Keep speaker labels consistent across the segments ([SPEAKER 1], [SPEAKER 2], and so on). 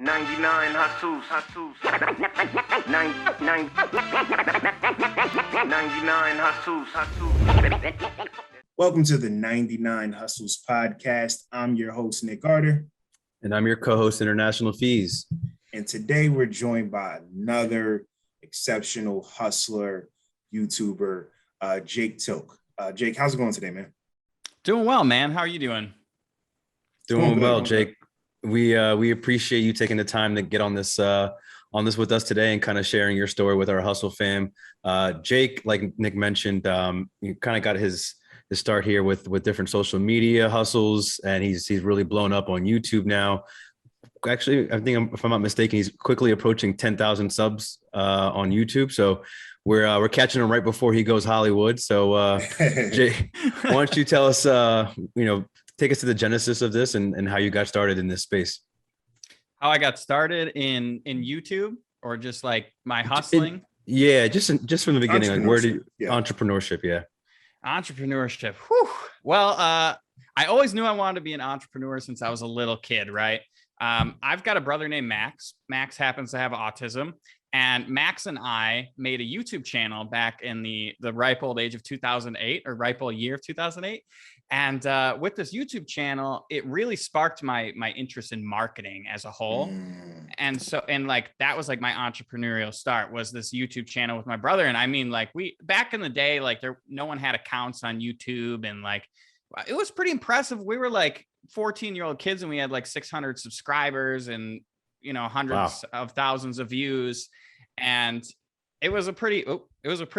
[SPEAKER 1] 99 hustles. 99 hustles.
[SPEAKER 2] Welcome to the 99 Hustles podcast. I'm your host, Nick Carter.
[SPEAKER 3] And I'm your co-host, International Fees.
[SPEAKER 2] And today we're joined by another exceptional hustler, YouTuber, Jake Tilk. Jake, how's it going today, man?
[SPEAKER 4] Doing well, man. How are you doing?
[SPEAKER 3] Doing well, Jake. We appreciate you taking the time to get on this with us today and kind of sharing your story with our hustle fam. Jake, like Nick mentioned, you kind of got his start here with different social media hustles, and he's really blown up on YouTube now. Actually, I think if I'm not mistaken, he's quickly approaching 10,000 subs on YouTube. So we're catching him right before he goes Hollywood. So Jay, why don't you tell us, take us to the genesis of this and how you got started in this space?
[SPEAKER 4] How I got started in YouTube, or just like my hustling?
[SPEAKER 3] Just from the beginning, like where did entrepreneurship? Yeah.
[SPEAKER 4] Entrepreneurship. Whew. Well, I always knew I wanted to be an entrepreneur since I was a little kid, right? I've got a brother named Max. Max happens to have autism, and Max and I made a YouTube channel back in the ripe old age of 2008, or ripe old year of 2008. And with this YouTube channel, it really sparked my interest in marketing as a whole. And that was like my entrepreneurial start, was this YouTube channel with my brother. And I mean, like, we back in the day, like no one had accounts on YouTube, and like it was pretty impressive. We were like 14-year-old kids, and we had like 600 subscribers and hundreds of thousands of views. And it was a pretty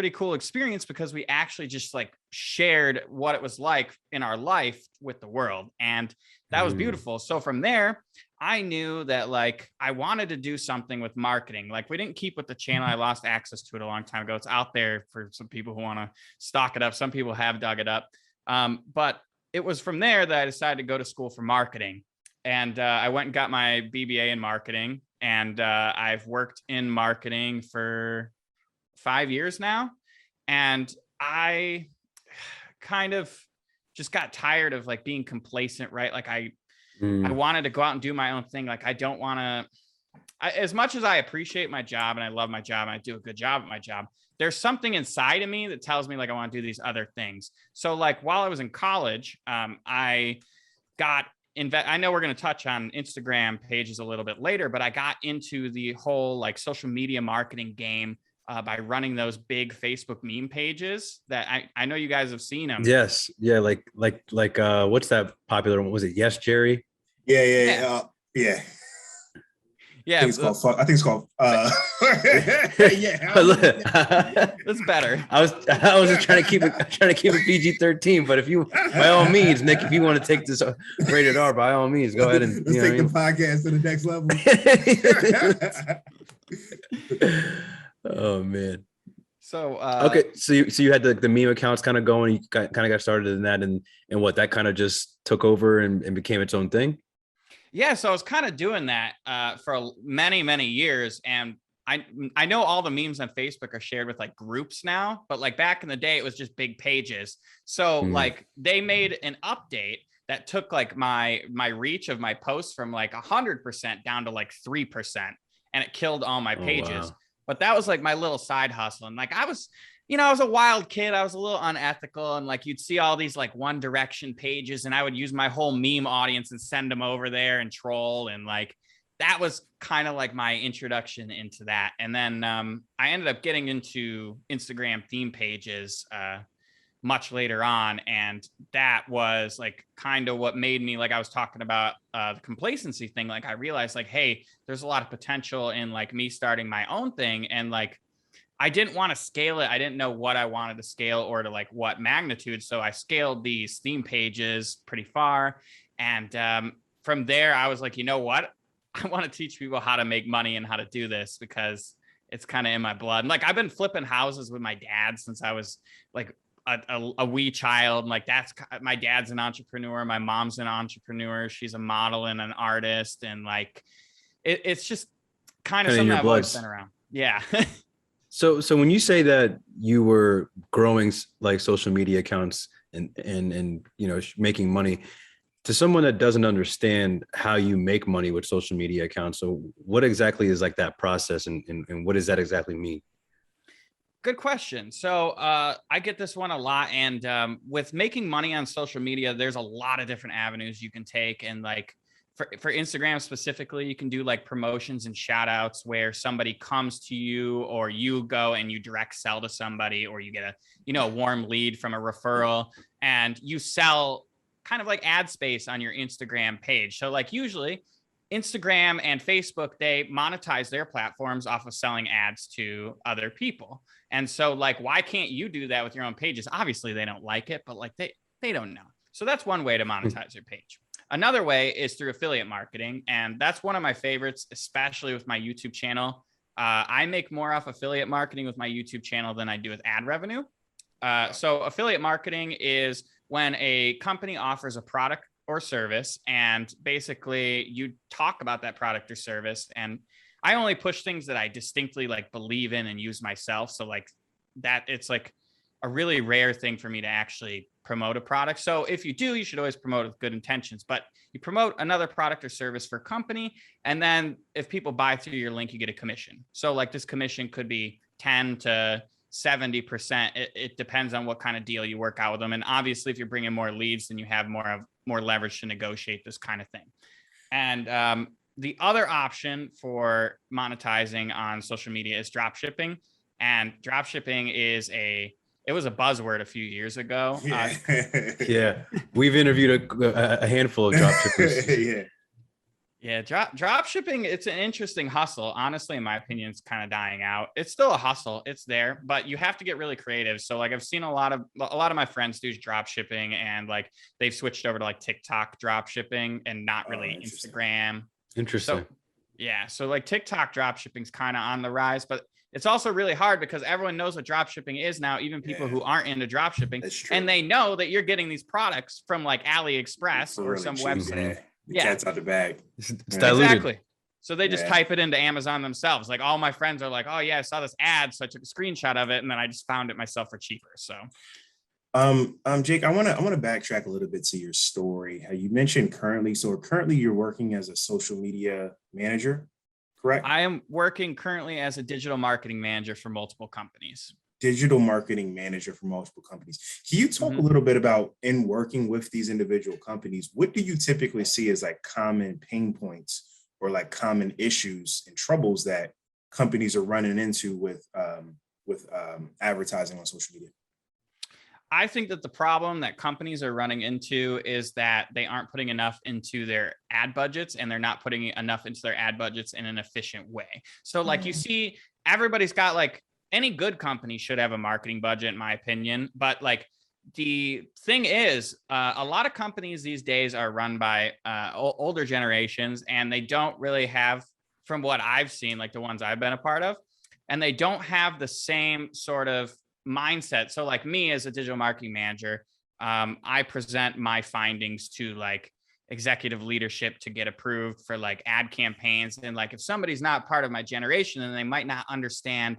[SPEAKER 4] cool experience, because we actually just like shared what it was like in our life with the world. And that was beautiful. So from there, I knew that like I wanted to do something with marketing. Like, we didn't keep with the channel. I lost access to it a long time ago. It's out there for some people who want to stock it up. Some people have dug it up. But it was from there that I decided to go to school for marketing. And I went and got my BBA in marketing. And I've worked in marketing for 5 years now. And I kind of just got tired of like being complacent, right? Like I wanted to go out and do my own thing. Like, I don't want to, as much as I appreciate my job and I love my job and I do a good job at my job, there's something inside of me that tells me like I want to do these other things. So like while I was in college, I know we're going to touch on Instagram pages a little bit later, but I got into the whole like social media marketing game by running those big Facebook meme pages that I know you guys have seen them.
[SPEAKER 3] Yes. Yeah. Like what's that popular one? Was it Yes, Jerry?
[SPEAKER 2] Yeah.
[SPEAKER 4] Yeah,
[SPEAKER 2] I think it's called
[SPEAKER 4] that's better.
[SPEAKER 3] I was just trying to keep it PG-13, but if you, by all means, Nick, if you want to take this rated R, by all means, go ahead and
[SPEAKER 2] let's take the podcast to the next level.
[SPEAKER 3] Oh man.
[SPEAKER 4] So
[SPEAKER 3] okay, so you had the meme accounts kind of going. You kind of got started in that, and what that kind of just took over and became its own thing.
[SPEAKER 4] Yeah, so I was kind of doing that for many years, and I know all the memes on Facebook are shared with like groups now, but like back in the day, it was just big pages. So like they made an update that took like my reach of my posts from like 100% down to like 3%, and it killed all my pages. Wow. But that was like my little side hustle, and like I was a wild kid. I was a little unethical, and like you'd see all these like One Direction pages, and I would use my whole meme audience and send them over there and troll. And like, that was kind of like my introduction into that. And then I ended up getting into Instagram theme pages much later on. And that was like kind of what made me, like I was talking about the complacency thing. Like I realized like, hey, there's a lot of potential in like me starting my own thing. And like, I didn't want to scale it. I didn't know what I wanted to scale or to like what magnitude. So I scaled these theme pages pretty far. And from there, I was like, you know what? I want to teach people how to make money and how to do this, because it's kind of in my blood. And like, I've been flipping houses with my dad since I was like a wee child. And like, my dad's an entrepreneur. My mom's an entrepreneur. She's a model and an artist. And like, it's just kind of something I've always been around. Yeah.
[SPEAKER 3] So when you say that you were growing like social media accounts and making money, To someone that doesn't understand how you make money with social media accounts, so what exactly is like that process, and what does that exactly mean?
[SPEAKER 4] Good question. So I get this one a lot, and with making money on social media, there's a lot of different avenues you can take, and like for Instagram specifically, you can do like promotions and shout outs where somebody comes to you, or you go and you direct sell to somebody, or you get a warm lead from a referral, and you sell kind of like ad space on your Instagram page. So like usually Instagram and Facebook, they monetize their platforms off of selling ads to other people. And so like, why can't you do that with your own pages? Obviously they don't like it, but like they don't know. So that's one way to monetize your page. Another way is through affiliate marketing. And that's one of my favorites, especially with my YouTube channel. I make more off affiliate marketing with my YouTube channel than I do with ad revenue. So affiliate marketing is when a company offers a product or service, and basically you talk about that product or service. And I only push things that I distinctly like believe in and use myself. So like that, it's like a really rare thing for me to actually promote a product. So if you do, you should always promote with good intentions, but you promote another product or service for a company. And then if people buy through your link, you get a commission. So like this commission could be 10 to 70%. It depends on what kind of deal you work out with them. And obviously if you're bringing more leads, then you have more leverage to negotiate this kind of thing. And the other option for monetizing on social media is drop shipping. And drop shipping it was a buzzword a few years ago.
[SPEAKER 3] Yeah. We've interviewed a handful of drop shippers.
[SPEAKER 4] Yeah, drop shipping, it's an interesting hustle. Honestly, in my opinion, it's kind of dying out. It's still a hustle. It's there, but you have to get really creative. So like I've seen a lot of my friends do drop shipping, and like they've switched over to like TikTok drop shipping and not really Instagram.
[SPEAKER 3] Interesting.
[SPEAKER 4] So, yeah. So like TikTok drop shipping is kind of on the rise, but it's also really hard because everyone knows what drop shipping is now, even people who aren't into drop shipping. And they know that you're getting these products from like AliExpress or some website.
[SPEAKER 2] The cat's out the bag.
[SPEAKER 3] It's diluted.
[SPEAKER 4] Exactly. So they just type it into Amazon themselves. Like all my friends are like, oh yeah, I saw this ad, so I took a screenshot of it, and then I just found it myself for cheaper. So
[SPEAKER 2] Jake, I want to backtrack a little bit to your story. How you mentioned currently you're working as a social media manager, correct?
[SPEAKER 4] I am working currently as a digital marketing manager for multiple companies.
[SPEAKER 2] Digital marketing manager for multiple companies. Can you talk a little bit about, in working with these individual companies, what do you typically see as like common pain points or like common issues and troubles that companies are running into with advertising on social media?
[SPEAKER 4] I think that the problem that companies are running into is that they aren't putting enough into their ad budgets, and they're not putting enough into their ad budgets in an efficient way. So like you see, everybody's got like, any good company should have a marketing budget, in my opinion. But like the thing is, a lot of companies these days are run by older generations, and they don't really have, from what I've seen, like the ones I've been a part of, and they don't have the same sort of mindset. So like me as a digital marketing manager, I present my findings to like executive leadership to get approved for like ad campaigns. And like if somebody's not part of my generation, then they might not understand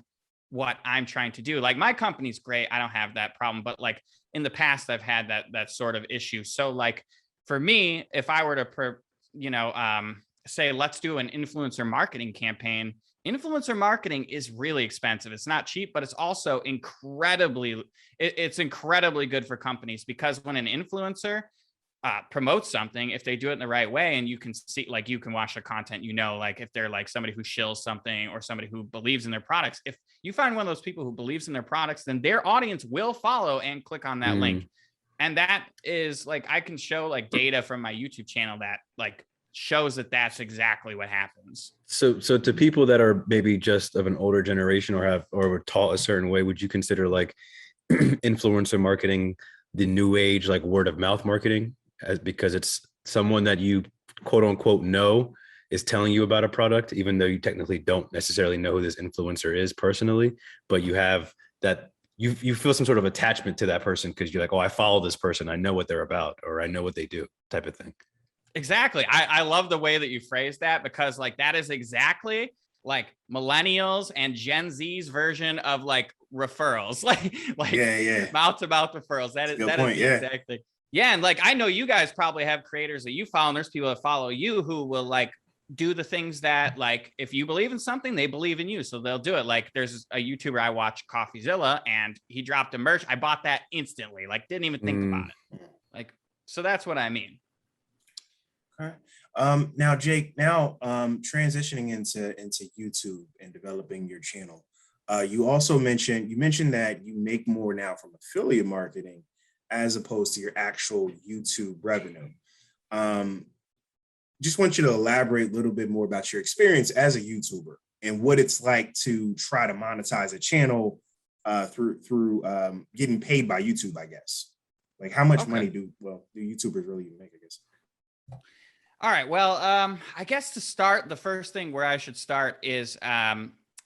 [SPEAKER 4] what I'm trying to do. Like my company's great, I don't have that problem, but like in the past I've had that sort of issue. So like for me, if I were to say let's do an influencer marketing campaign, influencer marketing is really expensive. It's not cheap, but it's also incredibly good for companies, because when an influencer promotes something, if they do it in the right way, and you can see, like you can watch the content, like if they're like somebody who shills something or somebody who believes in their products, if you find one of those people who believes in their products, then their audience will follow and click on that link. And that is like, I can show like data from my YouTube channel that like shows that that's exactly what happens.
[SPEAKER 3] So to people that are maybe just of an older generation or were taught a certain way, would you consider like influencer marketing the new age, like word of mouth marketing? Because it's someone that you quote unquote know is telling you about a product, even though you technically don't necessarily know who this influencer is personally, but you have that, you feel some sort of attachment to that person because you're like, oh, I follow this person, I know what they're about, or I know what they do, type of thing.
[SPEAKER 4] Exactly. I love the way that you phrased that, because like that is exactly like millennials and Gen Z's version of like referrals, like mouth to mouth referrals. That is the exact thing. Yeah, and like I know you guys probably have creators that you follow, and there's people that follow you who will like do the things that, like, if you believe in something, they believe in you, so they'll do it. Like there's a YouTuber I watch, Coffeezilla, and he dropped a merch. I bought that instantly, like didn't even think about it. Like, so that's what I mean.
[SPEAKER 2] Okay. Now, Jake, transitioning into YouTube and developing your channel. You also mentioned that you make more now from affiliate marketing as opposed to your actual YouTube revenue. Just want you to elaborate a little bit more about your experience as a YouTuber and what it's like to try to monetize a channel through getting paid by YouTube, I guess. Like how much money do YouTubers really make, I guess?
[SPEAKER 4] All right. Well, I guess to start, the first thing where I should start is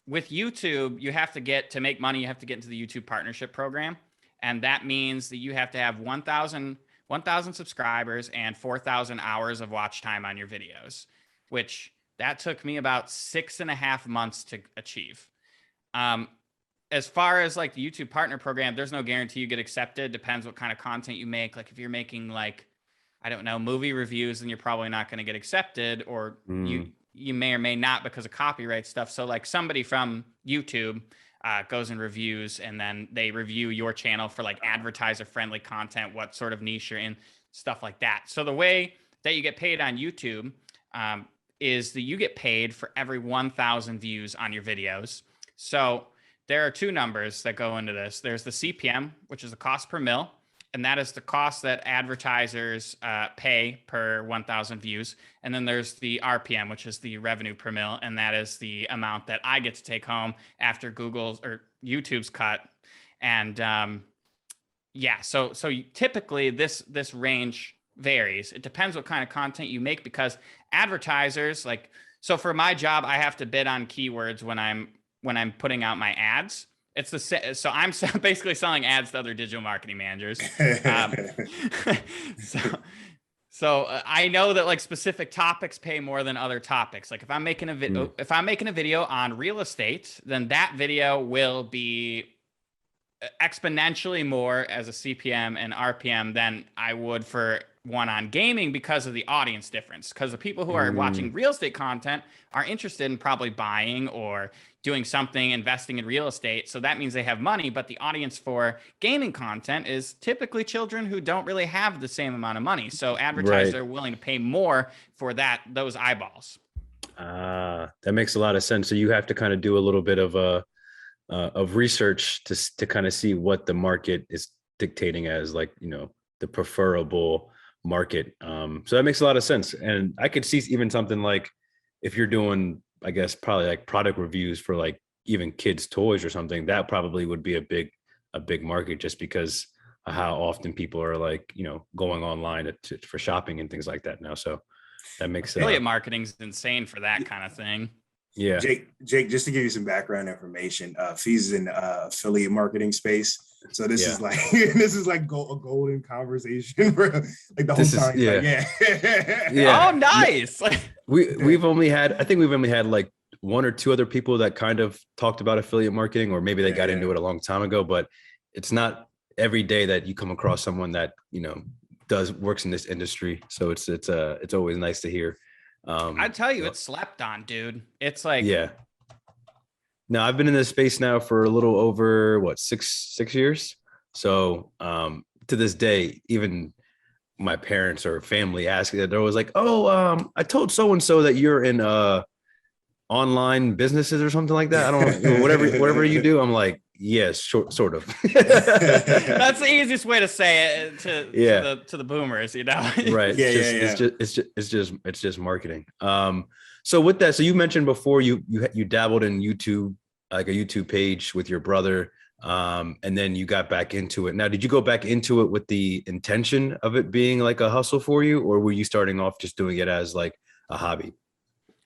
[SPEAKER 4] with YouTube, you have to make money, you have to get into the YouTube partnership program. And that means that you have to have 1,000 subscribers and 4,000 hours of watch time on your videos, which that took me about 6.5 months to achieve. As far as like the YouTube partner program, there's no guarantee you get accepted. Depends what kind of content you make. Like if you're making like, I don't know, movie reviews, then you're probably not going to get accepted, or you may or may not because of copyright stuff. So like somebody from YouTube goes and reviews, and then they review your channel for like advertiser friendly content, what sort of niche you're in, stuff like that. So the way that you get paid on YouTube is that you get paid for every 1,000 views on your videos. So there are two numbers that go into this. There's the CPM, which is the cost per mil. And that is the cost that advertisers pay per 1,000 views. And then there's the RPM, which is the revenue per mil. And that is the amount that I get to take home after Google's or YouTube's cut. And so typically this range varies. It depends what kind of content you make, because advertisers, like, so for my job, I have to bid on keywords when I'm putting out my ads. It's so I'm basically selling ads to other digital marketing managers. So I know that like specific topics pay more than other topics. Like if I'm making a video on real estate, then that video will be exponentially more as a CPM and RPM than I would for one on gaming, because of the audience difference. Because the people who are watching real estate content are interested in probably buying or doing something, investing in real estate. So that means they have money. But the audience for gaming content is typically children who don't really have the same amount of money. So advertisers are willing to pay more for those eyeballs.
[SPEAKER 3] That makes a lot of sense. So you have to kind of do a little bit of research to kind of see what the market is dictating as, like, you know, the preferable market. So that makes a lot of sense. And I could see even something like if you're doing, I guess, probably like product reviews for like even kids' toys or something, that probably would be a big market, just because of how often people are like, you know, going online for shopping and things like that now. So that makes sense.
[SPEAKER 4] Affiliate marketing is insane for that kind of thing.
[SPEAKER 3] Yeah.
[SPEAKER 2] Jake, just to give you some background information, Fees is in affiliate marketing space. So this is like a golden conversation for like the whole time.
[SPEAKER 4] Oh, nice.
[SPEAKER 3] We've only had like one or two other people that kind of talked about affiliate marketing, or maybe they got into it a long time ago, but it's not every day that you come across someone that, you know, works in this industry. So it's always nice to hear.
[SPEAKER 4] I tell you, it's slept on, dude. It's like,
[SPEAKER 3] no, I've been in this space now for a little over six years. So to this day, even my parents or family ask that, they're always like, "Oh, I told so and so that you're in online businesses or something like that." I don't know, whatever you do. I'm like, yes, sort of.
[SPEAKER 4] That's the easiest way to say it to the boomers, you know.
[SPEAKER 3] Right. It's just marketing. So with that, so you mentioned before you dabbled in YouTube, like a YouTube page with your brother, and then you got back into it. Now, did you go back into it with the intention of it being like a hustle for you, or were you starting off just doing it as like a hobby?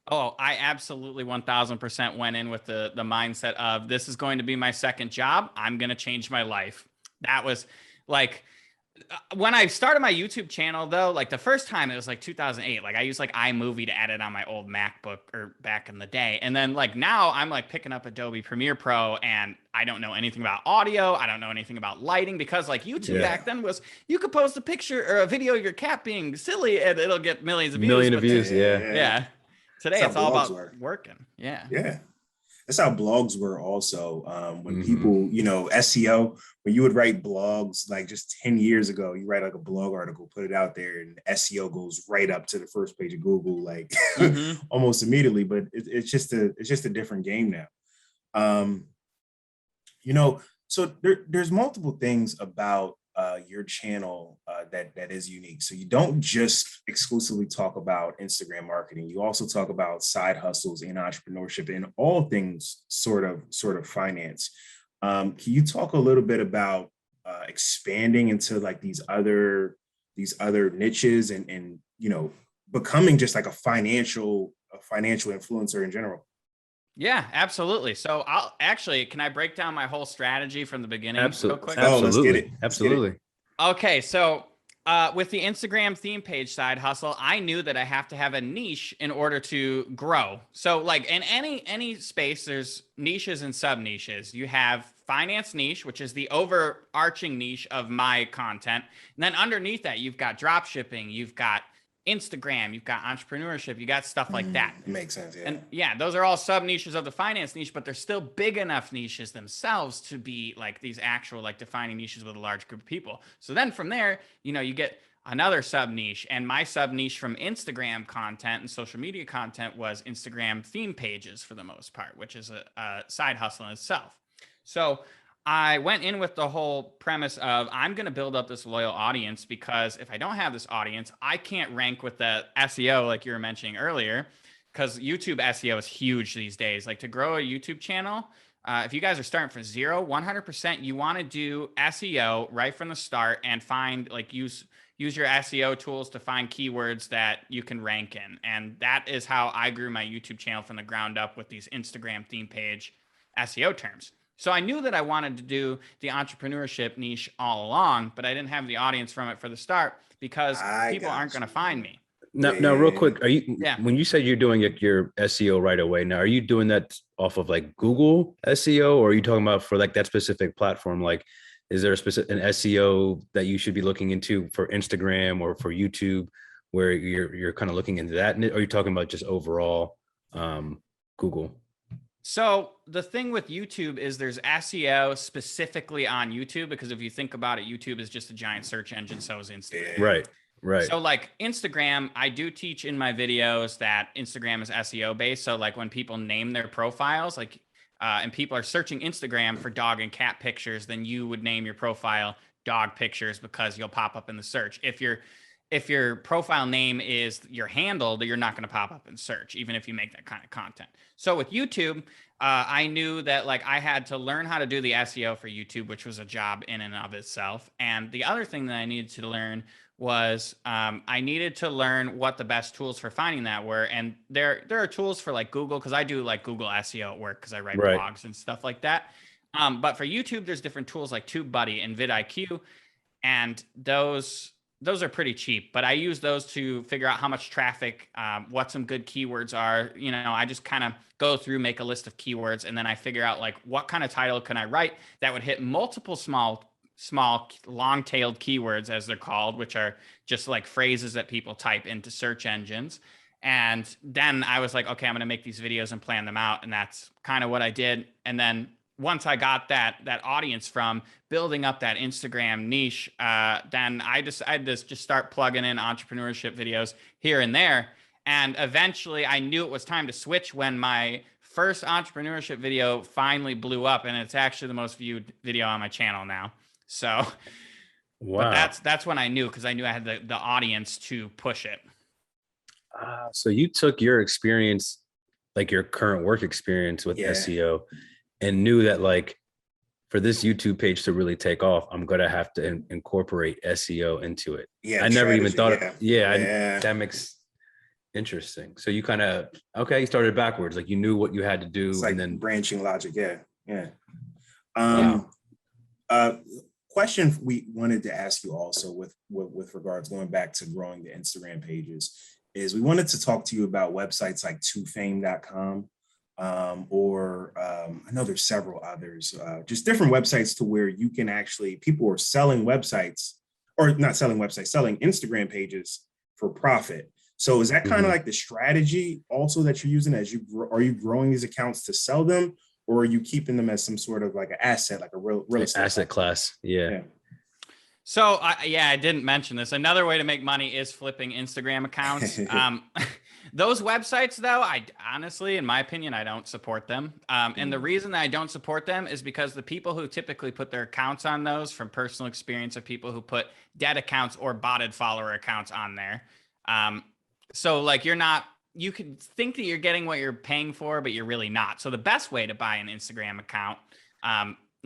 [SPEAKER 4] Oh, I absolutely 1,000% went in with the mindset of, this is going to be my second job. I'm going to change my life. That was like, When I started my YouTube channel, though, like the first time it was like 2008. Like I used like iMovie to edit on my old MacBook or back in the day. And then like now I'm like picking up Adobe Premiere Pro and I don't know anything about audio. I don't know anything about lighting because like YouTube back then was you could post a picture or a video of your cat being silly and it'll get millions of views.
[SPEAKER 3] Million of views. Yeah.
[SPEAKER 4] Yeah. Today
[SPEAKER 2] That's
[SPEAKER 4] it's
[SPEAKER 2] how
[SPEAKER 4] all
[SPEAKER 2] blogs
[SPEAKER 4] about
[SPEAKER 2] work.
[SPEAKER 4] working. Yeah.
[SPEAKER 2] Yeah. That's how blogs were also. When
[SPEAKER 3] Mhm.
[SPEAKER 2] people, SEO, when you would write blogs like just 10 years ago, you write like a blog article, put it out there, and SEO goes right up to the first page of Google, like
[SPEAKER 4] Mhm.
[SPEAKER 2] almost immediately. But it's just a different game now. Um, so there's multiple things about your channel that is unique. So you don't just exclusively talk about Instagram marketing. You also talk about side hustles and entrepreneurship and all things sort of finance. Can you talk a little bit about expanding into like these other niches and becoming just like a financial influencer in general?
[SPEAKER 4] Yeah, absolutely. So can I break down my whole strategy from the beginning real
[SPEAKER 3] Absolutely.
[SPEAKER 4] quick?
[SPEAKER 2] Oh, let's get it.
[SPEAKER 3] Absolutely.
[SPEAKER 2] Let's get it.
[SPEAKER 3] Absolutely.
[SPEAKER 4] Okay, so with the Instagram theme page side hustle, I knew that I have to have a niche in order to grow. So like in any space, there's niches and sub niches. You have finance niche, which is the overarching niche of my content. And then underneath that, you've got drop shipping, you've got Instagram, you've got entrepreneurship, you got stuff like that.
[SPEAKER 2] Makes sense. Yeah.
[SPEAKER 4] And yeah, those are all sub niches of the finance niche, but they're still big enough niches themselves to be like these actual like defining niches with a large group of people. So then from there, you get another sub niche. And my sub niche from Instagram content and social media content was Instagram theme pages for the most part, which is a side hustle in itself. So I went in with the whole premise of I'm going to build up this loyal audience because if I don't have this audience, I can't rank with the SEO like you were mentioning earlier, because YouTube SEO is huge these days. Like to grow a YouTube channel, if you guys are starting from zero, 100%, you want to do SEO right from the start and find like use your SEO tools to find keywords that you can rank in. And that is how I grew my YouTube channel from the ground up with these Instagram theme page SEO terms. So I knew that I wanted to do the entrepreneurship niche all along, but I didn't have the audience from it for the start because people aren't going to find me.
[SPEAKER 3] Now, real quick, are you
[SPEAKER 4] Yeah.
[SPEAKER 3] when you said you're doing your SEO right away? Now, are you doing that off of like Google SEO, or are you talking about for like that specific platform? Like, is there an SEO that you should be looking into for Instagram or for YouTube, where you're kind of looking into that? Or are you talking about just overall Google?
[SPEAKER 4] So the thing with YouTube is there's SEO specifically on YouTube, because if you think about it, YouTube is just a giant search engine. So is Instagram.
[SPEAKER 3] Right.
[SPEAKER 4] So like Instagram, I do teach in my videos that Instagram is SEO based. So like when people name their profiles, like, and people are searching Instagram for dog and cat pictures, then you would name your profile dog pictures because you'll pop up in the search. If your profile name is your handle, that you're not going to pop up in search, even if you make that kind of content. So with YouTube, I knew that like I had to learn how to do the SEO for YouTube, which was a job in and of itself. And the other thing that I needed to learn was I needed to learn what the best tools for finding that were. And there are tools for like Google, because I do like Google SEO at work because I write blogs and stuff like that. But for YouTube, there's different tools like TubeBuddy and vidIQ, and those are pretty cheap, but I use those to figure out how much traffic, what some good keywords are. I just kind of go through, make a list of keywords, and then I figure out like what kind of title can I write that would hit multiple small long-tailed keywords, as they're called, which are just like phrases that people type into search engines. And then I was like, okay, I'm going to make these videos and plan them out. And that's kind of what I did. And then once I got that audience from building up that Instagram niche, then I decided to just start plugging in entrepreneurship videos here and there. And eventually I knew it was time to switch when my first entrepreneurship video finally blew up. And it's actually the most viewed video on my channel now. So, wow. But that's when I knew, because I knew I had the audience to push it.
[SPEAKER 3] So you took your experience, like your current work experience with SEO, and knew that like for this YouTube page to really take off, I'm going to have to incorporate SEO into it. I never even thought that makes interesting. So you kind of, you started backwards. Like you knew what you had to do.
[SPEAKER 2] It's like
[SPEAKER 3] and then
[SPEAKER 2] branching logic. Yeah. question we wanted to ask you also with regards going back to growing the Instagram pages is we wanted to talk to you about websites like twofame.com I know there's several others, just different websites to where you can actually, people are selling websites or not selling websites, selling Instagram pages for profit. So is that kind of like the strategy also that you're using as are you growing these accounts to sell them, or are you keeping them as some sort of like an asset, like a real estate
[SPEAKER 3] asset class? Yeah.
[SPEAKER 4] So I didn't mention this. Another way to make money is flipping Instagram accounts. Those websites, though, I honestly, in my opinion, I don't support them. And the reason that I don't support them is because the people who typically put their accounts on those, from personal experience of people who put dead accounts or botted follower accounts on there. So like you could think that you're getting what you're paying for, but you're really not. So the best way to buy an Instagram account,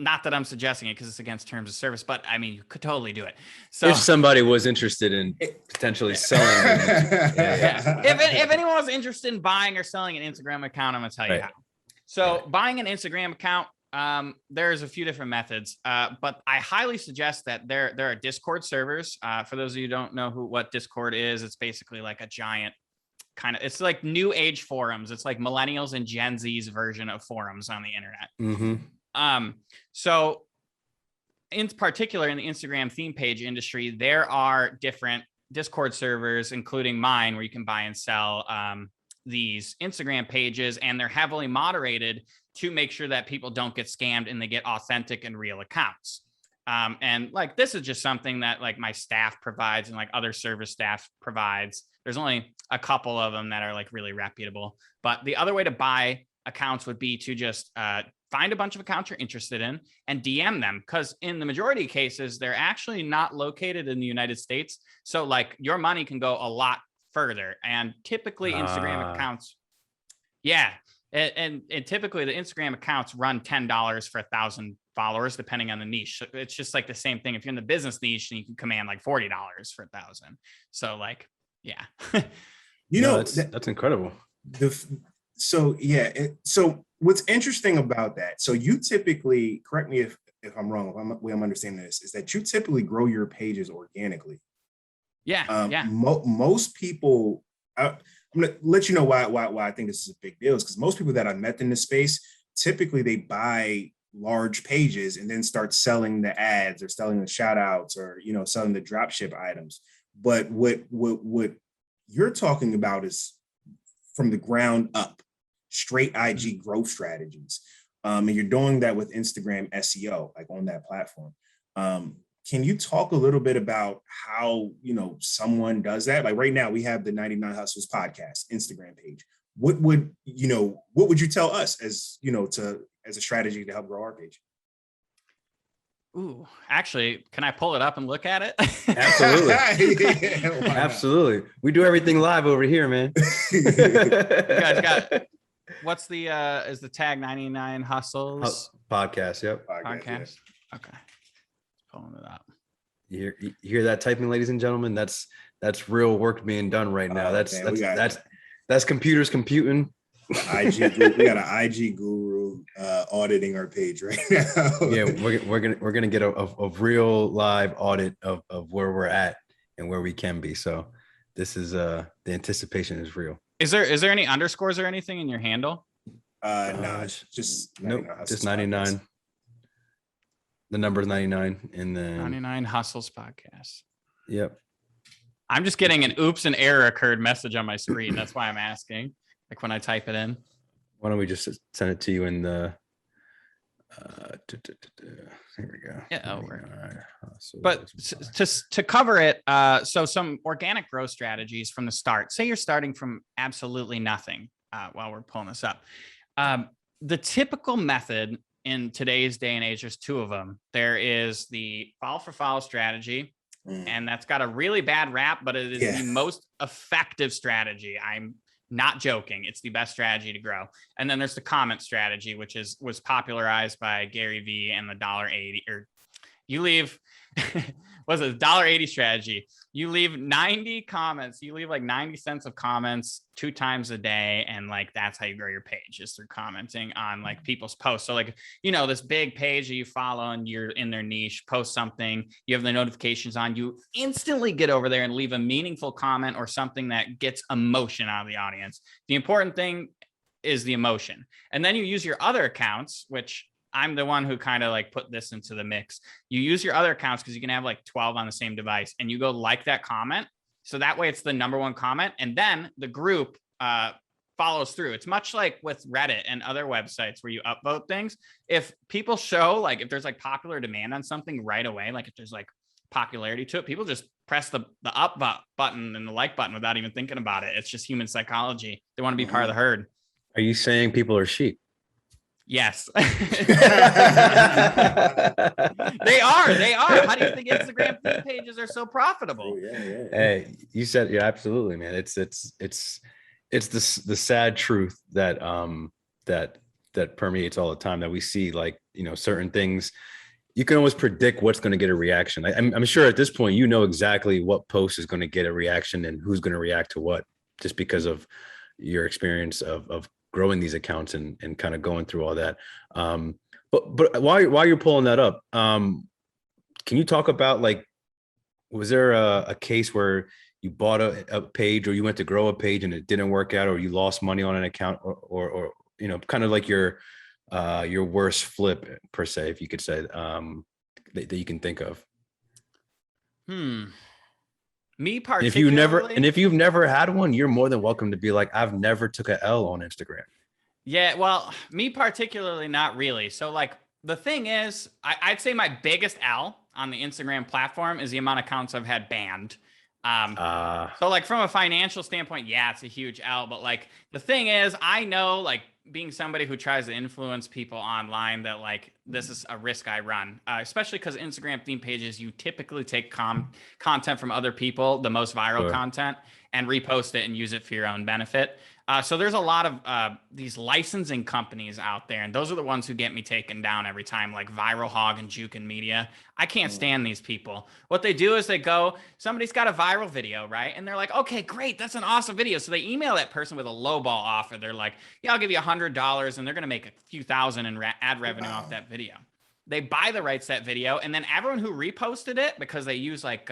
[SPEAKER 4] not that I'm suggesting it because it's against terms of service, but I mean, you could totally do it. So
[SPEAKER 3] if somebody was interested in potentially selling them,
[SPEAKER 4] if anyone was interested in buying or selling an Instagram account, I'm going to tell you how. So buying an Instagram account, there's a few different methods, but I highly suggest that there are Discord servers. For those of you who don't know what Discord is, it's basically like a giant it's like new age forums. It's like millennials and Gen Z's version of forums on the internet. So in particular in the Instagram theme page industry, there are different Discord servers, including mine, where you can buy and sell these Instagram pages, and they're heavily moderated to make sure that people don't get scammed and they get authentic and real accounts. And like, this is just something that like my staff provides and like other service staff provides. There's only a couple of them that are like really reputable, but the other way to buy accounts would be to just find a bunch of accounts you're interested in and DM them. Because in the majority of cases, they're actually not located in the United States. So like your money can go a lot further. And typically Instagram accounts, and typically the Instagram accounts run $10 for 1,000 followers, depending on the niche. It's just like the same thing. If you're in the business niche, and you can command like $40 for 1,000. So like, yeah.
[SPEAKER 3] That's incredible.
[SPEAKER 2] So what's interesting about that, so you typically, correct me if I'm wrong, if I'm understanding this, is that you typically grow your pages organically. Most people, I'm going to let you know why I think this is a big deal, is because most people that I met in this space, typically they buy large pages and then start selling the ads or selling the shout outs or, selling the dropship items. But what you're talking about is from the ground up, straight IG growth strategies. And you're doing that with Instagram SEO, like on that platform. Can you talk a little bit about how, someone does that? Like right now we have the 99 Hustles podcast Instagram page. What would you tell us as a strategy to help grow our page?
[SPEAKER 4] Ooh, actually, can I pull it up and look at it?
[SPEAKER 3] Absolutely. Absolutely. We do everything live over here, man.
[SPEAKER 4] You guys got, what's is the tag 99 Hustles?
[SPEAKER 3] Podcast, yep.
[SPEAKER 4] Podcast. Okay. Pulling it up.
[SPEAKER 3] You hear that typing, ladies and gentlemen? That's real work being done right now. That's computers computing.
[SPEAKER 2] IG guru, we got an IG guru auditing our page right now.
[SPEAKER 3] Yeah, we're gonna get a real live audit of where we're at and where we can be. So this is the anticipation is real.
[SPEAKER 4] Is there any underscores or anything in your handle?
[SPEAKER 2] No, it's just 99.
[SPEAKER 3] Nope, just 99. The number is 99 and then
[SPEAKER 4] 99 Hustles podcast.
[SPEAKER 3] Yep.
[SPEAKER 4] I'm just getting an oops, an error occurred message on my screen. That's why I'm asking. Like when I type it in.
[SPEAKER 3] Why don't we just send it to you in the here we go.
[SPEAKER 4] Yeah, over. But to cover it, so some organic growth strategies from the start. Say you're starting from absolutely nothing while we're pulling this up. The typical method in today's day and age, there's two of them. There is the follow for follow strategy, and that's got a really bad rap, but it is the most effective strategy. I'm not joking. It's the best strategy to grow. And then there's the comment strategy, which was popularized by Gary Vee and the $1.80, or you leave was a $1.80 strategy. You leave 90 comments. You leave like 90 cents of comments 2 times a day. And like, that's how you grow your page, is through commenting on like people's posts. So like, this big page that you follow and you're in their niche, post something, you have the notifications on, you instantly get over there and leave a meaningful comment or something that gets emotion out of the audience. The important thing is the emotion. And then you use your other accounts, which I'm the one who kind of like put this into the mix. You use your other accounts because you can have like 12 on the same device, and you go like that comment. So that way it's the number one comment. And then the group follows through. It's much like with Reddit and other websites where you upvote things. If people show, like, if there's like popular demand on something right away, like if there's like popularity to it, people just press the up button and the like button without even thinking about it. It's just human psychology. They want to be part of the herd.
[SPEAKER 3] Are you saying people are sheep?
[SPEAKER 4] Yes. They are. How do you think Instagram feed pages are so profitable?
[SPEAKER 3] Hey, you said, yeah, absolutely, man. It's the sad truth that that permeates all the time, that we see, like, certain things. You can always predict what's going to get a reaction. I'm sure at this point, exactly what post is going to get a reaction and who's going to react to what, just because of your experience of growing these accounts and kind of going through all that. But while you're pulling that up, can you talk about, like, was there a case where you bought a page, or you went to grow a page and it didn't work out, or you lost money on an account, or kind of like your worst flip, per se, if you could say, that you can think of?
[SPEAKER 4] Me particularly.
[SPEAKER 3] If you've never had one, you're more than welcome to be like, I've never took a L on Instagram.
[SPEAKER 4] Yeah, well, me particularly, not really. So like, the thing is, I'd say my biggest L on the Instagram platform is the amount of accounts I've had banned. So like, from a financial standpoint, yeah, it's a huge L. But like, the thing is, I know, like, being somebody who tries to influence people online, that like, this is a risk I run, especially because Instagram theme pages, you typically take content from other people, the most viral content, and repost it and use it for your own benefit. So there's a lot of these licensing companies out there, and those are the ones who get me taken down every time, like Viral Hog and Juke and Media. I can't stand these people. What they do is they go, somebody's got a viral video, right? And they're like, okay, great, that's an awesome video. So they email that person with a lowball offer. They're like, yeah, I'll give you $100, and they're going to make a few thousand in ad revenue off that video. They buy the rights to that video, and then everyone who reposted it, because they use like,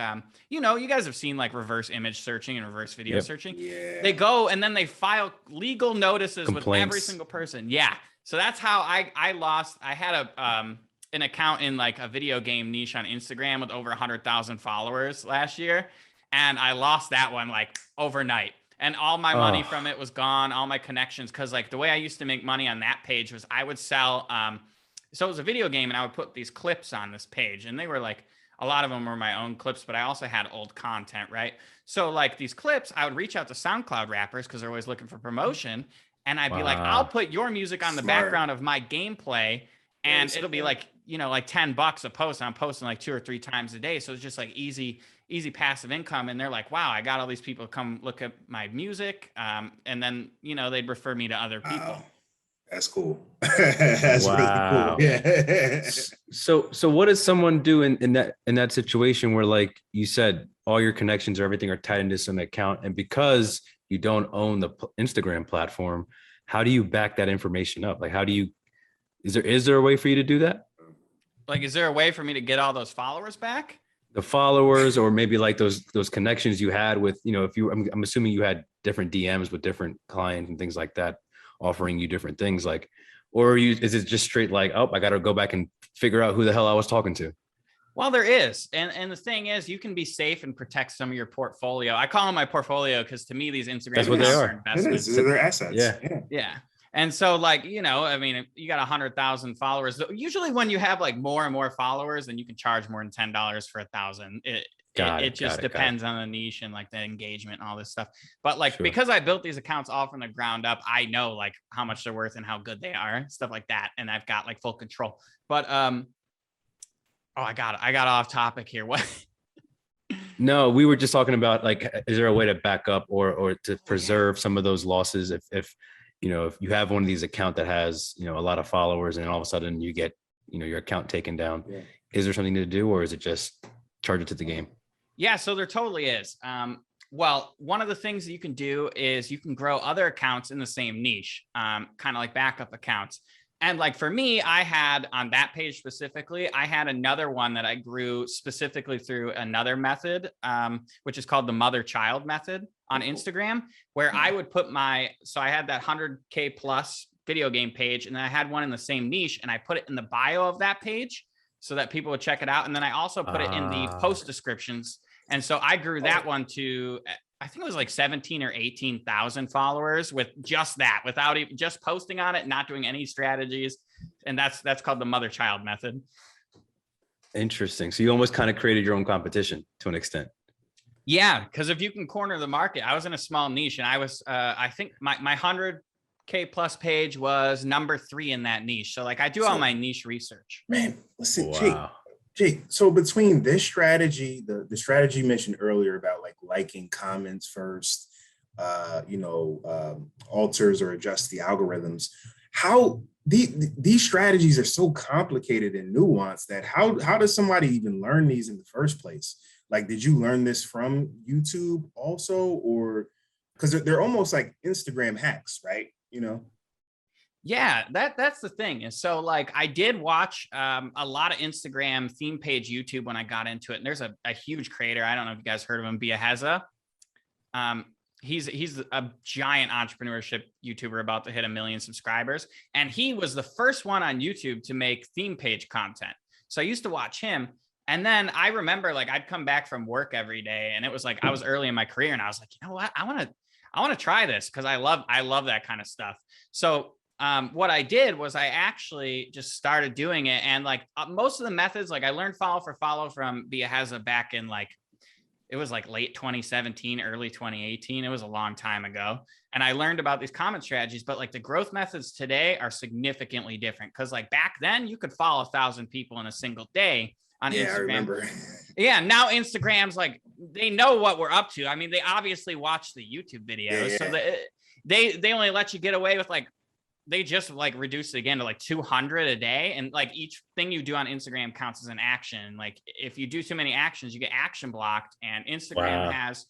[SPEAKER 4] you guys have seen like reverse image searching and reverse video searching. Yeah. They go and then they file legal notices with every single person. Yeah. So that's how I lost. I had an account in like a video game niche on Instagram with over 100,000 followers last year, and I lost that one like overnight. And all my money from it was gone, all my connections, because like the way I used to make money on that page was I would sell. So it was a video game, and I would put these clips on this page, and they were like, a lot of them were my own clips, but I also had old content, right? So like these clips, I would reach out to SoundCloud rappers because they're always looking for promotion. And I'd be like, I'll put your music on the background of my gameplay, and it'll be like, like $10 a post. And I'm posting like 2 or 3 times a day. So it's just like easy passive income. And they're like, wow, I got all these people to come look at my music. And then, they'd refer me to other people.
[SPEAKER 2] That's cool. That's really cool. Yeah.
[SPEAKER 3] So what does someone do in that situation where, like you said, all your connections or everything are tied into some account, and because you don't own the Instagram platform, how do you back that information up? Like, is there a way for you to do that?
[SPEAKER 4] Like, is there a way for me to get all those followers back?
[SPEAKER 3] The followers, or maybe like those connections you had with, I'm assuming you had different DMs with different clients and things like that, offering you different things, like, or is it just straight like, oh, I got to go back and figure out who the hell I was talking to?
[SPEAKER 4] Well, there is. And the thing is, you can be safe and protect some of your portfolio. I call them my portfolio because to me, these Instagram
[SPEAKER 3] That's what they are.
[SPEAKER 4] Investments.
[SPEAKER 2] They're assets.
[SPEAKER 4] Yeah. And so like, I mean, you got 100,000 followers. Usually when you have like more and more followers, then you can charge more than $10 for 1,000. It just depends on the niche and like the engagement and all this stuff. But like, because I built these accounts all from the ground up, I know like how much they're worth and how good they are, stuff like that. And I've got like full control. But I got off topic here. What?
[SPEAKER 3] No, we were just talking about, like, is there a way to back up or to preserve some of those losses if you have one of these accounts that has, a lot of followers, and all of a sudden you get, your account taken down? Is there something to do, or is it just charge it to the game?
[SPEAKER 4] Yeah, so there totally is. Well, one of the things that you can do is you can grow other accounts in the same niche, kind of like backup accounts. And like for me, I had on that page specifically, I had another one that I grew specifically through another method, which is called the mother-child method on Instagram, where I would put so I had that 100K plus video game page, and then I had one in the same niche, and I put it in the bio of that page so that people would check it out. And then I also put it in the post descriptions. And so I grew that one to, I think it was like 17 or 18,000 followers with just that, without even just posting on it, not doing any strategies. And that's called the mother-child method.
[SPEAKER 3] Interesting. So you almost kind of created your own competition to an extent.
[SPEAKER 4] Yeah, because if you can corner the market, I was in a small niche, and I was, I think my 100K plus page was number 3 in that niche. So like I do all my niche research.
[SPEAKER 2] Man, listen,
[SPEAKER 3] Wow.
[SPEAKER 2] Jake, so between this strategy, the strategy you mentioned earlier about like liking comments first, alters or adjust the algorithms, how these strategies are so complicated and nuanced that how does somebody even learn these in the first place? Like, did you learn this from YouTube also, or because they're almost like Instagram hacks, right?
[SPEAKER 4] Yeah, that's the thing. And so like I did watch a lot of Instagram theme page YouTube when I got into it. And there's a huge creator. I don't know if you guys heard of him, Biaheza. He's a giant entrepreneurship YouTuber about to hit 1 million subscribers. And he was the first one on YouTube to make theme page content. So I used to watch him. And then I remember like I'd come back from work every day, and it was like I was early in my career, and I was like, you know what? I want to try this because I love that kind of stuff. So what I did was I actually just started doing it. And like most of the methods, like I learned follow for follow from Biaheza back in like, it was like late 2017, early 2018. It was a long time ago. And I learned about these comment strategies, but like the growth methods today are significantly different. Cause like back then you could follow 1,000 people in a single day on Instagram.
[SPEAKER 2] I remember.
[SPEAKER 4] Yeah. Now Instagram's like, they know what we're up to. I mean, they obviously watch the YouTube videos. So they only let you get away with like, they just like reduced it again to like 200 a day. And like each thing you do on Instagram counts as an action. Like if you do too many actions, you get action blocked. And Instagram has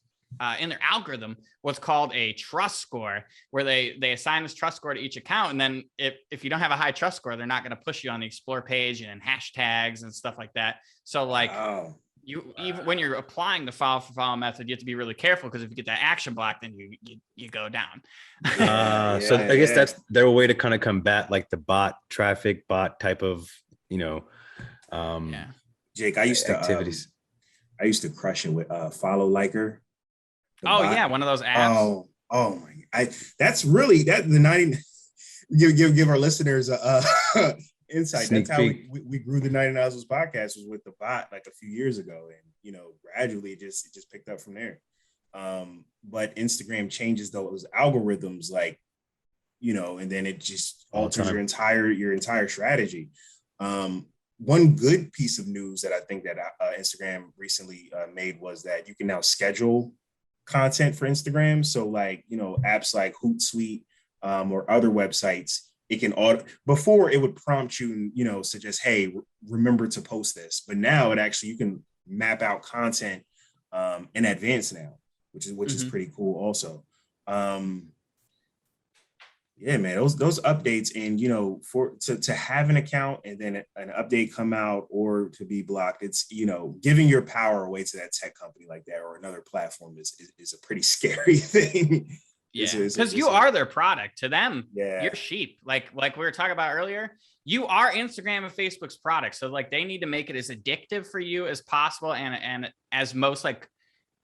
[SPEAKER 4] in their algorithm what's called a trust score, where they assign this trust score to each account. And then if you don't have a high trust score, they're not going to push you on the explore page and hashtags and stuff like that. So like even when you're applying the follow for follow method, you have to be really careful, because if you get that action block, then you go down.
[SPEAKER 3] So I guess that's their way to kind of combat like the bot type of,
[SPEAKER 2] Jake, I used to activities. I used to crush it with follow liker.
[SPEAKER 4] Yeah, one of those apps.
[SPEAKER 2] Oh my! That's really the 90. Give our listeners insight.
[SPEAKER 3] Sneak
[SPEAKER 2] That's
[SPEAKER 3] peek.
[SPEAKER 2] how we grew the 99 Hustles podcast, was with the bot like a few years ago, and gradually it just picked up from there. But Instagram changes those algorithms, like and then it just alters your entire strategy. One good piece of news that I think that Instagram recently made was that you can now schedule content for Instagram. So like apps like Hootsuite or other websites, it can before it would prompt you, suggest, hey, remember to post this. But now you can map out content in advance now, which is pretty cool also. Yeah, man, those updates, and to have an account and then an update come out or to be blocked, it's giving your power away to that tech company like that or another platform is a pretty scary thing.
[SPEAKER 4] Yeah, because you are their product to them. Yeah, you're sheep. Like we were talking about earlier, you are Instagram and Facebook's product. So like they need to make it as addictive for you as possible, and as most like,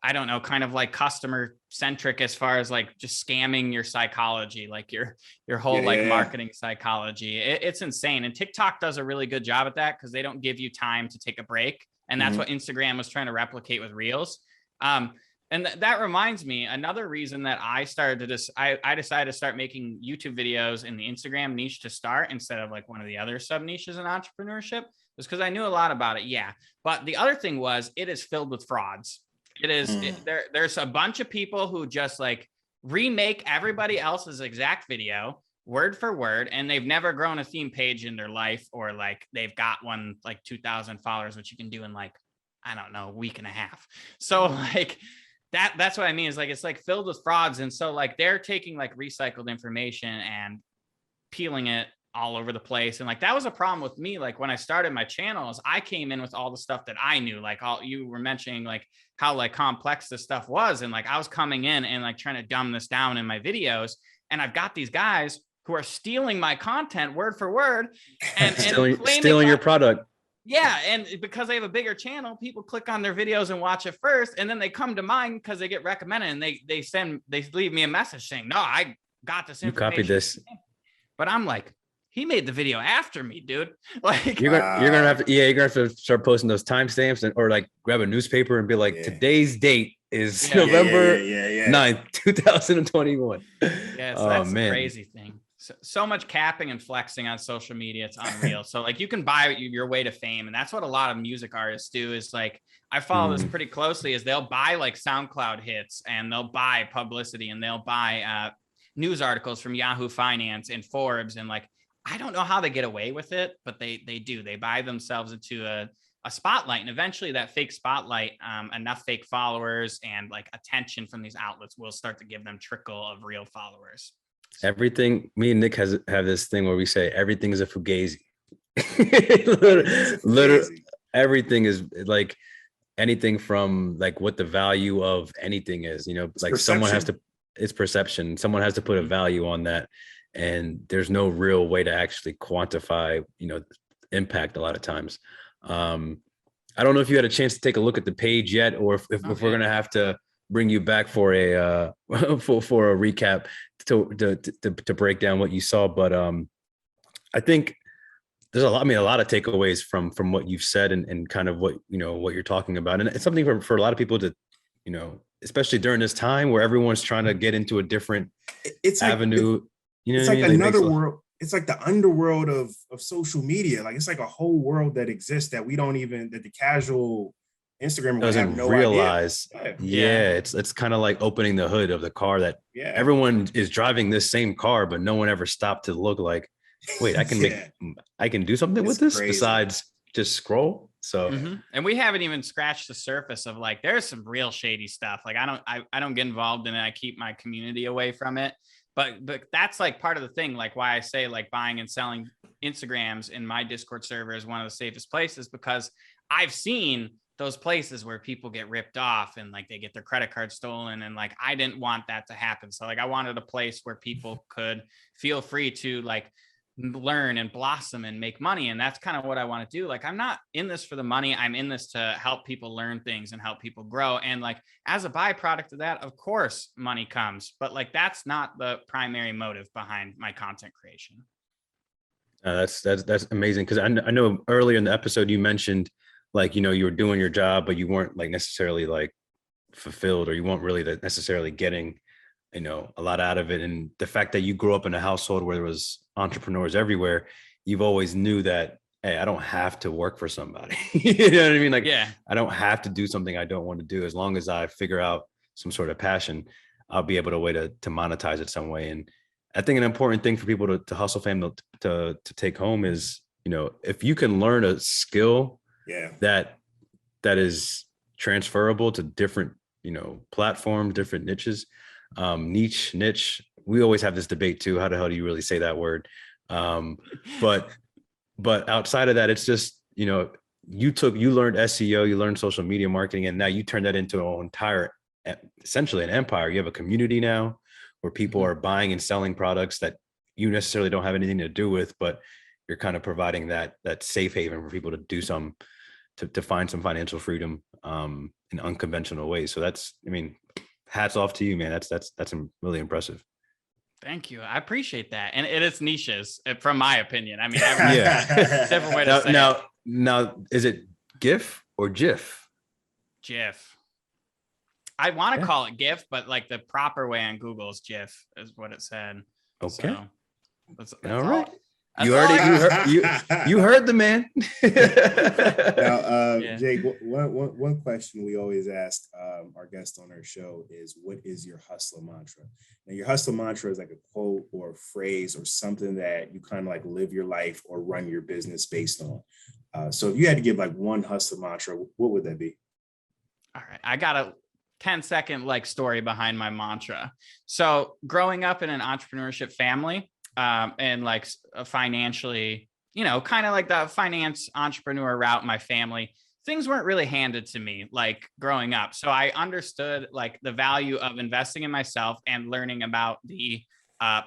[SPEAKER 4] I don't know, kind of like customer centric as far as like just scamming your psychology, like your whole marketing psychology. It's insane. And TikTok does a really good job at that, because they don't give you time to take a break. And that's what Instagram was trying to replicate with Reels. And that reminds me, another reason that I started to I decided to start making YouTube videos in the Instagram niche to start, instead of like one of the other sub niches in entrepreneurship, was because I knew a lot about it. Yeah. But the other thing was, it is filled with frauds. It is there's a bunch of people who just like remake everybody else's exact video word for word, and they've never grown a theme page in their life, or like they've got one like 2,000 followers, which you can do in like I don't know, week and a half. So like that's what I mean is like, it's like filled with frauds. And so like they're taking like recycled information and peeling it all over the place. And like, that was a problem with me. Like when I started my channels, I came in with all the stuff that I knew, like all you were mentioning, like how like complex this stuff was. And like, I was coming in and like trying to dumb this down in my videos. And I've got these guys who are stealing my content word for word and
[SPEAKER 3] stealing your product.
[SPEAKER 4] Yeah. And because they have a bigger channel, people click on their videos and watch it first. And then they come to mine because they get recommended and they leave me a message saying, no, I got this information.
[SPEAKER 3] You copied this.
[SPEAKER 4] But I'm like, he made the video after me, dude. Like
[SPEAKER 3] you're gonna have to start posting those timestamps or like grab a newspaper and be like, today's date is November 9th, 2021.
[SPEAKER 4] Yeah, so that's the crazy thing. So much capping and flexing on social media. It's unreal. So like you can buy your way to fame. And that's what a lot of music artists do is like, I follow this pretty closely is they'll buy like SoundCloud hits and they'll buy publicity and they'll buy news articles from Yahoo Finance and Forbes. And like, I don't know how they get away with it, but they do. They buy themselves into a spotlight. And eventually that fake spotlight, enough fake followers and like attention from these outlets will start to give them trickle of real followers.
[SPEAKER 3] Everything, me and Nick have this thing where we say everything is a fugazi. Literally, everything is like anything from like what the value of anything is, you know, it's like perception. Someone has to, it's perception. Someone has to put a value on that. And there's no real way to actually quantify, you know, impact a lot of times. I don't know if you had a chance to take a look at the page yet, or if we're going to have to bring you back for a for a recap to break down what you saw. But I think there's a lot of takeaways from what you've said and kind of what, you know, what you're talking about. And it's something for a lot of people to, you know, especially during this time where everyone's trying to get into a different avenue. You know,
[SPEAKER 2] it's like another world. It's like the underworld of social media. Like it's like a whole world that exists that we don't even, that the casual Instagram
[SPEAKER 3] doesn't realize. Yeah, it's kind of like opening the hood of the car that everyone is driving this same car, but no one ever stopped to look like, wait, I can I can do something with this besides just scroll. So
[SPEAKER 4] and we haven't even scratched the surface of like there's some real shady stuff. Like I don't get involved in it. I keep my community away from it. But that's like part of the thing, like why I say like buying and selling Instagrams in my Discord server is one of the safest places, because I've seen those places where people get ripped off and like they get their credit card stolen. And like, I didn't want that to happen. So like, I wanted a place where people could feel free to like learn and blossom and make money. And that's kind of what I want to do. Like, I'm not in this for the money. I'm in this to help people learn things and help people grow. And like, as a byproduct of that, of course, money comes, but like, that's not the primary motive behind my content creation.
[SPEAKER 3] That's amazing. Cause I know earlier in the episode, you mentioned like, you know, you were doing your job, but you weren't like necessarily like fulfilled, or you weren't really necessarily getting, you know, a lot out of it. And the fact that you grew up in a household where there was entrepreneurs everywhere, you've always knew that, hey, I don't have to work for somebody. You know what I mean? Like, I don't have to do something I don't want to do. As long as I figure out some sort of passion, I'll be able to monetize it some way. And I think an important thing for people to hustle fam to take home is, you know, if you can learn a skill that is transferable to different, you know, platforms, different niches, niche. We always have this debate too. How the hell do you really say that word? But outside of that, it's just, you know, you learned SEO, you learned social media marketing, and now you turn that into an entire, essentially an empire. You have a community now where people are buying and selling products that you necessarily don't have anything to do with, but you're kind of providing that safe haven for people to do to find some financial freedom in unconventional ways. So that's, I mean, hats off to you, man. That's really impressive.
[SPEAKER 4] Thank you. I appreciate that. And it is niches, from my opinion. I mean, different way to say it.
[SPEAKER 3] Now, is it GIF or GIF?
[SPEAKER 4] GIF. I want to call it GIF, but like the proper way on Google is GIF is what it said.
[SPEAKER 3] Okay.
[SPEAKER 4] So that's
[SPEAKER 3] all right.
[SPEAKER 4] That's
[SPEAKER 3] You heard
[SPEAKER 4] all
[SPEAKER 3] it.
[SPEAKER 4] I-
[SPEAKER 3] You heard the man.
[SPEAKER 2] Now,
[SPEAKER 4] Yeah.
[SPEAKER 2] Jake, one question we always ask our guests on our show is, what is your hustler mantra? Now, your hustler mantra is like a quote or a phrase or something that you kind of like live your life or run your business based on. So if you had to give like one hustler mantra, what would that be?
[SPEAKER 4] All right. I got a 10-second like story behind my mantra. So growing up in an entrepreneurship family, and like financially, kind of like the finance entrepreneur route in my family, things weren't really handed to me like growing up. So I understood like the value of investing in myself and learning about the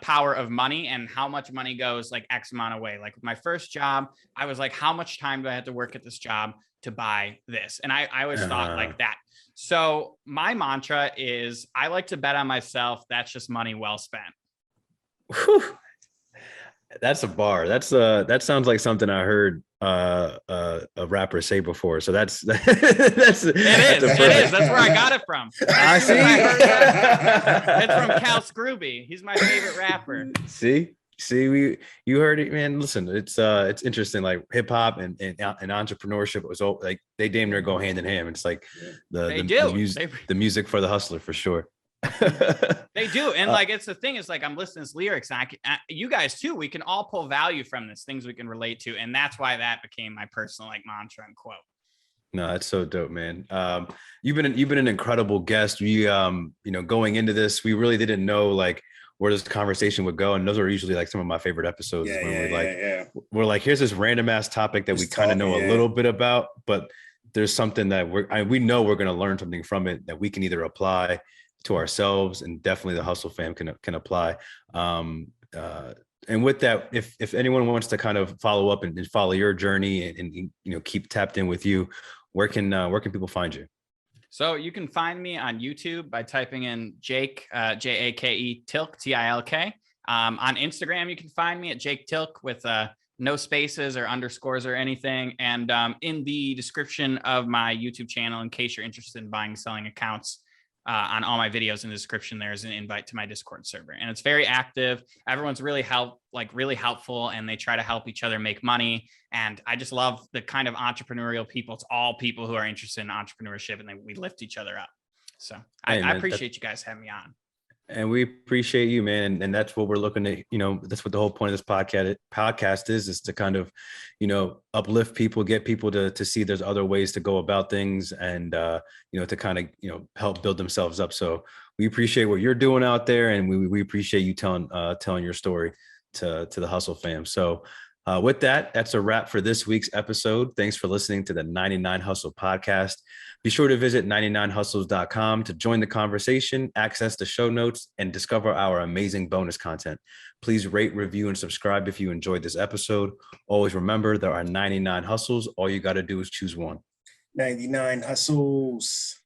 [SPEAKER 4] power of money and how much money goes like X amount of way. Like with my first job, I was like, how much time do I have to work at this job to buy this? And I always thought like that. So my mantra is, I like to bet on myself. That's just money well spent.
[SPEAKER 3] Whew. That's a bar. That sounds like something I heard a rapper say before. So that's
[SPEAKER 4] It is. That's where I got it from.
[SPEAKER 3] I see.
[SPEAKER 4] It's from Cal Scrooby. He's my favorite rapper.
[SPEAKER 3] See, you heard it, man. Listen, it's interesting. Like hip hop and entrepreneurship was all like they damn near go hand in hand. It's like the music for the hustler for sure.
[SPEAKER 4] They do. And like, it's the thing is like, I'm listening to this lyrics and you guys too, we can all pull value from this, things we can relate to. And that's why that became my personal like mantra and quote.
[SPEAKER 3] No, that's so dope, man. You've been an incredible guest. We, going into this, we really didn't know like where this conversation would go. And those are usually like some of my favorite episodes we're like, here's this random ass topic that we kind of know a little bit about, but there's something that we know we're going to learn something from it that we can either apply to ourselves, and definitely the Hustle fam can apply. And with that, if anyone wants to kind of follow up and follow your journey and keep tapped in with you, where can people find you?
[SPEAKER 4] So you can find me on YouTube by typing in Jake, Jake, Tilk, Tilk. On Instagram, you can find me at Jake Tilk with no spaces or underscores or anything. And in the description of my YouTube channel, in case you're interested in buying and selling accounts, on all my videos in the description, there's an invite to my Discord server, and it's very active. Everyone's really helpful, and they try to help each other make money. And I just love the kind of entrepreneurial people. It's all people who are interested in entrepreneurship, and we lift each other up. So I appreciate you guys having me on.
[SPEAKER 3] And we appreciate you, man. And that's what we're looking at. That's what the whole point of this podcast is to kind of, uplift people, get people to see there's other ways to go about things, and, to kind of, help build themselves up. So we appreciate what you're doing out there. And we appreciate you telling your story to the Hustle fam. So with that, that's a wrap for this week's episode. Thanks for listening to the 99 Hustle podcast. Be sure to visit 99hustles.com to join the conversation, access the show notes, and discover our amazing bonus content. Please rate, review, and subscribe if you enjoyed this episode. Always remember, there are 99 hustles. All you got to do is choose one.
[SPEAKER 2] 99 hustles.